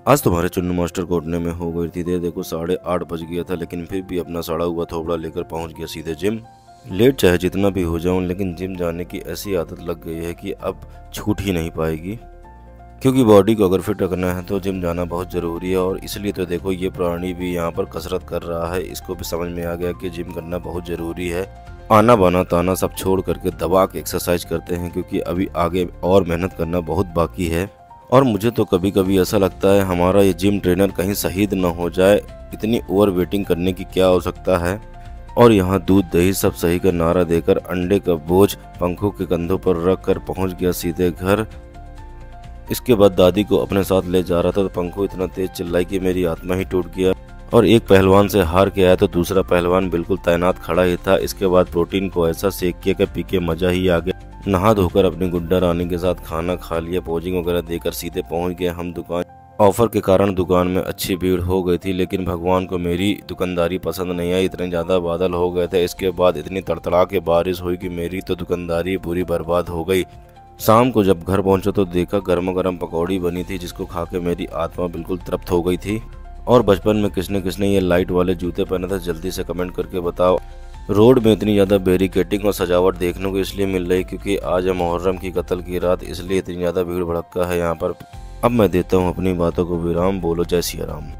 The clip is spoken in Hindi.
आज तुम्हारे चुन्नू मास्टर को उठने में हो गई थी देर। देखो 8:30 बज गया था, लेकिन फिर भी अपना सड़ा हुआ थोबड़ा लेकर पहुंच गया सीधे जिम। लेट चाहे जितना भी हो जाऊं, लेकिन जिम जाने की ऐसी आदत लग गई है कि अब छूट ही नहीं पाएगी। क्योंकि बॉडी को अगर फिट रखना है तो जिम जाना बहुत ज़रूरी है। और इसलिए तो देखो ये प्राणी भी यहाँ पर कसरत कर रहा है। इसको भी समझ में आ गया कि जिम करना बहुत ज़रूरी है। आना बाना ताना सब छोड़ करके दबा के एक्सरसाइज करते हैं, क्योंकि अभी आगे और मेहनत करना बहुत बाकी है। और मुझे तो कभी कभी ऐसा लगता है हमारा ये जिम ट्रेनर कहीं शहीद न हो जाए। इतनी ओवर वेटिंग करने की क्या आवश्यकता है। और यहाँ दूध दही सब सही का नारा देकर अंडे का बोझ पंखों के कंधों पर रख कर पहुँच गया सीधे घर। इसके बाद दादी को अपने साथ ले जा रहा था तो पंखो इतना तेज चिल्लाई कि मेरी आत्मा ही टूट गया। और एक पहलवान से हार के आया तो दूसरा पहलवान बिल्कुल तैनात खड़ा ही था। इसके बाद प्रोटीन को ऐसा सेक किया कि पी के मजा ही आ गया। नहा धोकर अपनी गुड्डा रानी के साथ खाना खा लिया, पोजिंग वगैरह देकर सीधे पहुंच गए हम दुकान। ऑफर के कारण दुकान में अच्छी भीड़ हो गई थी, लेकिन भगवान को मेरी दुकानदारी पसंद नहीं आई। इतने ज़्यादा बादल हो गए थे। इसके बाद इतनी तड़तड़ा के बारिश हुई कि मेरी तो दुकानदारी पूरी बर्बाद हो गई। शाम को जब घर पहुंचा तो देखा गर्मा गर्म पकौड़ी बनी थी, जिसको खा के मेरी आत्मा बिल्कुल तृप्त हो गई थी। और बचपन में किसने किसने ये लाइट वाले जूते पहने थे, जल्दी से कमेंट करके बताओ। रोड में इतनी ज़्यादा बैरिकेडिंग और सजावट देखने को इसलिए मिल रही क्योंकि आज है मुहर्रम की कत्ल की रात, इसलिए इतनी ज़्यादा भीड़ भड़का है यहाँ पर। अब मैं देता हूँ अपनी बातों को विराम। बोलो जय सिया राम।